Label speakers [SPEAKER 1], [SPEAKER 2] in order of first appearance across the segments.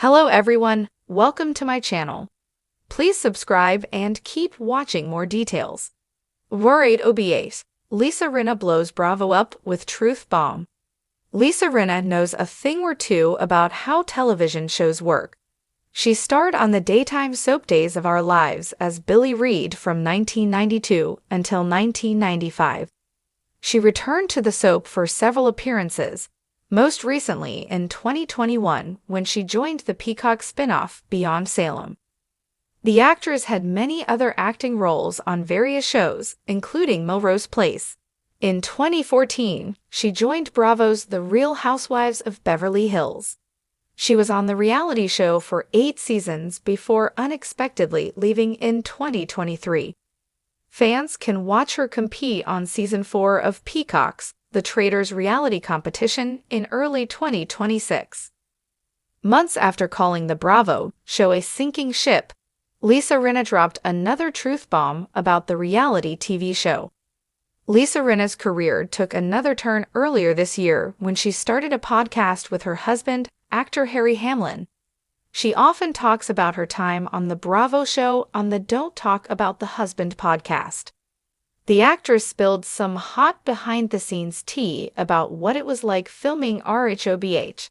[SPEAKER 1] Hello everyone, welcome to my channel. Please subscribe and keep watching more details. RHOBH, Lisa Rinna blows Bravo up with truth bomb. Lisa Rinna knows a thing or two about how television shows work. She starred on the daytime soap Days of Our Lives as Billy Reed from 1992 until 1995. She returned to the soap for several appearances, most recently in 2021 when she joined the Peacock spin-off Beyond Salem. The actress had many other acting roles on various shows, including Melrose Place. In 2014, she joined Bravo's The Real Housewives of Beverly Hills. She was on the reality show for 8 seasons before unexpectedly leaving in 2023. Fans can watch her compete on Season 4 of Peacock's The Traitors reality competition in early 2026. Months after calling the Bravo show a sinking ship, Lisa Rinna dropped another truth bomb about the reality TV show. Lisa Rinna's career took another turn earlier this year when she started a podcast with her husband, actor Harry Hamlin. She often talks about her time on the Bravo show on the Don't Talk About the Husband podcast. The actress spilled some hot behind-the-scenes tea about what it was like filming RHOBH.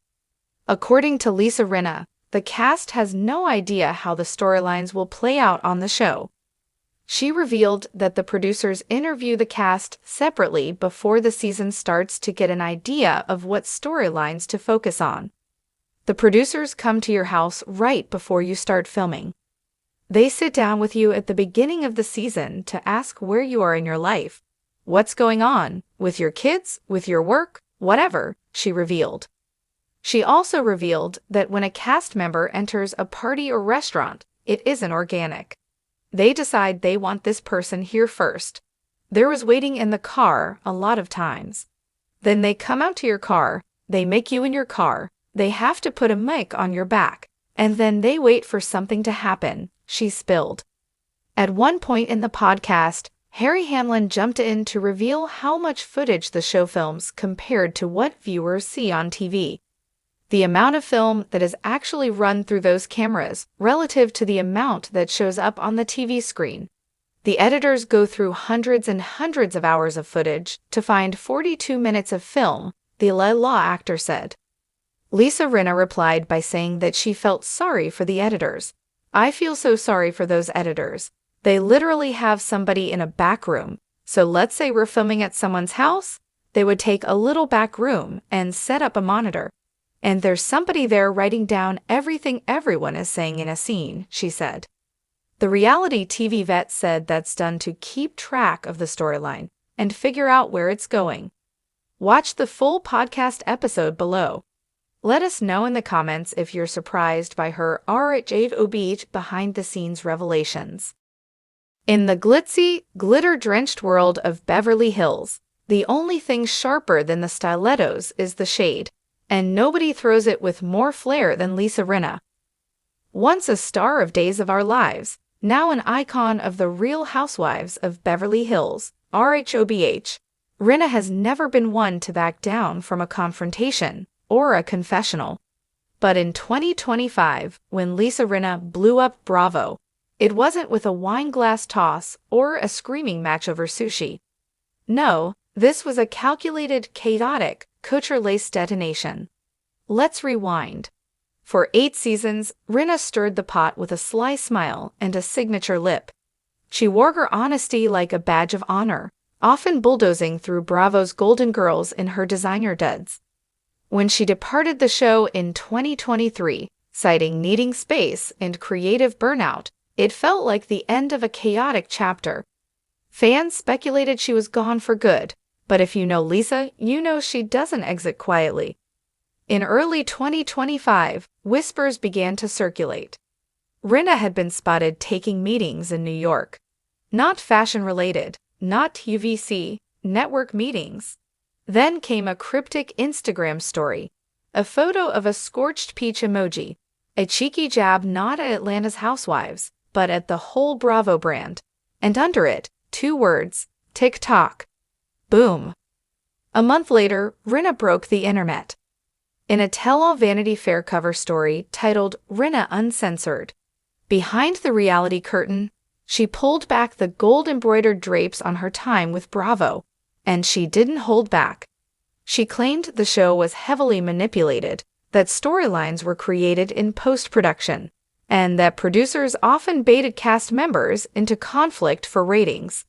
[SPEAKER 1] According to Lisa Rinna, the cast has no idea how the storylines will play out on the show. She revealed that the producers interview the cast separately before the season starts to get an idea of what storylines to focus on. The producers come to your house right before you start filming. They sit down with you at the beginning of the season to ask where you are in your life, what's going on, with your kids, with your work, whatever, she revealed. She also revealed that when a cast member enters a party or restaurant, it isn't organic. They decide they want this person here first. There was waiting in the car a lot of times. Then they come out to your car, they make you in your car, they have to put a mic on your back, and then they wait for something to happen, she spilled. At one point in the podcast, Harry Hamlin jumped in to reveal how much footage the show films compared to what viewers see on TV. The amount of film that is actually run through those cameras relative to the amount that shows up on the TV screen. The editors go through hundreds and hundreds of hours of footage to find 42 minutes of film, the law actor said. Lisa Rinna replied by saying that she felt sorry for the editors. I feel so sorry for those editors. They literally have somebody in a back room. So let's say we're filming at someone's house. They would take a little back room and set up a monitor. And there's somebody there writing down everything everyone is saying in a scene, she said. The reality TV vet said that's done to keep track of the storyline and figure out where it's going. Watch the full podcast episode below. Let us know in the comments if you're surprised by her RHOBH behind-the-scenes revelations. In the glitzy, glitter-drenched world of Beverly Hills, the only thing sharper than the stilettos is the shade, and nobody throws it with more flair than Lisa Rinna. Once a star of Days of Our Lives, now an icon of the Real Housewives of Beverly Hills, RHOBH, Rinna has never been one to back down from a confrontation or a confessional. But in 2025, when Lisa Rinna blew up Bravo, it wasn't with a wine glass toss or a screaming match over sushi. No, this was a calculated, chaotic, couture-lace detonation. Let's rewind. For 8 seasons, Rinna stirred the pot with a sly smile and a signature lip. She wore her honesty like a badge of honor, often bulldozing through Bravo's Golden Girls in her designer duds. When she departed the show in 2023, citing needing space and creative burnout, it felt like the end of a chaotic chapter. Fans speculated she was gone for good, but if you know Lisa, you know she doesn't exit quietly. In early 2025, whispers began to circulate. Rinna had been spotted taking meetings in New York. Not fashion-related, not UVC, network meetings. Then came a cryptic Instagram story, a photo of a scorched peach emoji, a cheeky jab not at Atlanta's Housewives, but at the whole Bravo brand, and under it, 2 words, TikTok. Boom. A month later, Rinna broke the internet. In a tell-all Vanity Fair cover story titled Rinna Uncensored, behind the reality curtain, she pulled back the gold-embroidered drapes on her time with Bravo, and she didn't hold back. She claimed the show was heavily manipulated, that storylines were created in post-production, and that producers often baited cast members into conflict for ratings.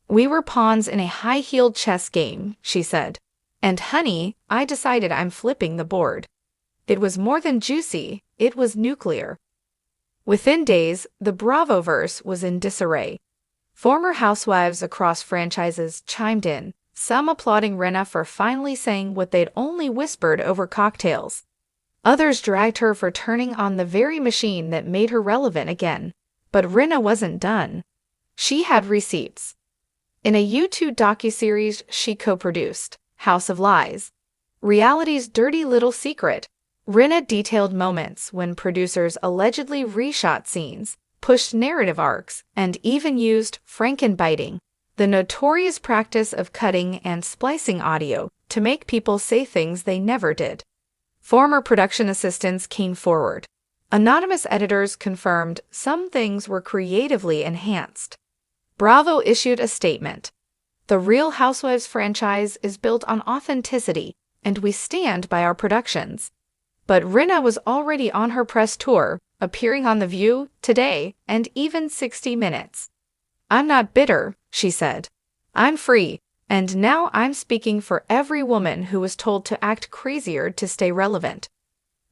[SPEAKER 1] "We were pawns in a high-heeled chess game," she said. "And honey, I decided I'm flipping the board." It was more than juicy, it was nuclear. Within days, the Bravoverse was in disarray. Former housewives across franchises chimed in, some applauding Rinna for finally saying what they'd only whispered over cocktails. Others dragged her for turning on the very machine that made her relevant again. But Rinna wasn't done. She had receipts. In a YouTube docuseries she co-produced, House of Lies, reality's dirty little secret, Rinna detailed moments when producers allegedly reshot scenes, pushed narrative arcs, and even used frankenbiting, the notorious practice of cutting and splicing audio to make people say things they never did. Former production assistants came forward. Anonymous editors confirmed some things were creatively enhanced. Bravo issued a statement. "The Real Housewives franchise is built on authenticity, and we stand by our productions." But Rinna was already on her press tour, appearing on The View, Today, and even 60 Minutes. "I'm not bitter," she said. "I'm free, and now I'm speaking for every woman who was told to act crazier to stay relevant."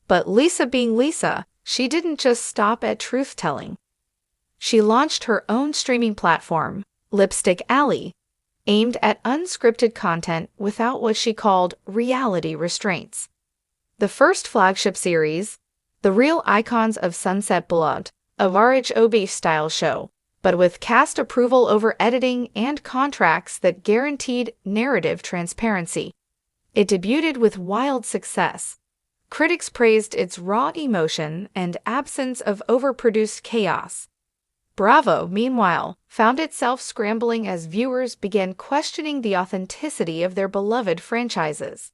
[SPEAKER 1] But Lisa being Lisa, she didn't just stop at truth-telling. She launched her own streaming platform, Lipstick Alley, aimed at unscripted content without what she called reality restraints. The first flagship series, The Real Icons of Sunset Blood, a RHOBH-style show, but with cast approval over editing and contracts that guaranteed narrative transparency. It debuted with wild success. Critics praised its raw emotion and absence of overproduced chaos. Bravo, meanwhile, found itself scrambling as viewers began questioning the authenticity of their beloved franchises.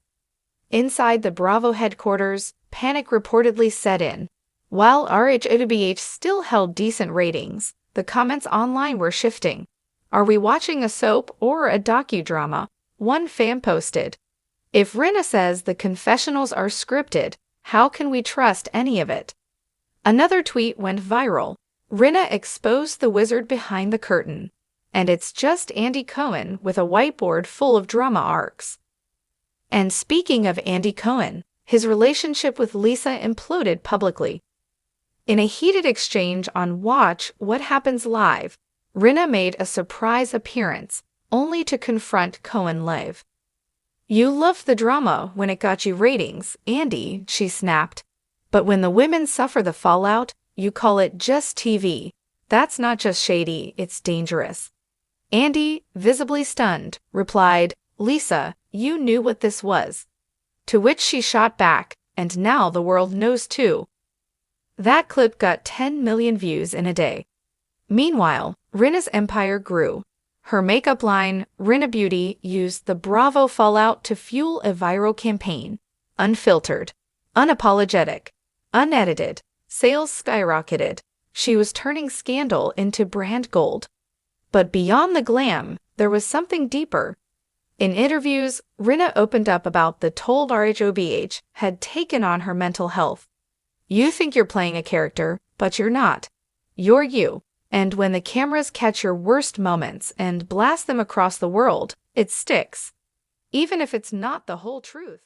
[SPEAKER 1] Inside the Bravo headquarters, panic reportedly set in. While RHOBH still held decent ratings, the comments online were shifting. "Are we watching a soap or a docudrama?" One fan posted. "If Rinna says the confessionals are scripted, how can we trust any of it?" Another tweet went viral. Rinna exposed the wizard behind the curtain. And it's just Andy Cohen with a whiteboard full of drama arcs. And speaking of Andy Cohen, his relationship with Lisa imploded publicly. In a heated exchange on Watch What Happens Live, Rinna made a surprise appearance, only to confront Cohen live. "You loved the drama when it got you ratings, Andy," she snapped. "But when the women suffer the fallout, you call it just TV. That's not just shady, it's dangerous." Andy, visibly stunned, replied, "Lisa, you knew what this was." To which she shot back, "And now the world knows too." That clip got 10 million views in a day. Meanwhile, Rinna's empire grew. Her makeup line, Rinna Beauty, used the Bravo fallout to fuel a viral campaign. Unfiltered, unapologetic, unedited, sales skyrocketed. She was turning scandal into brand gold. But beyond the glam, there was something deeper. In interviews, Rinna opened up about the toll RHOBH had taken on her mental health. "You think you're playing a character, but you're not. You're you. And when the cameras catch your worst moments and blast them across the world, it sticks. Even if it's not the whole truth."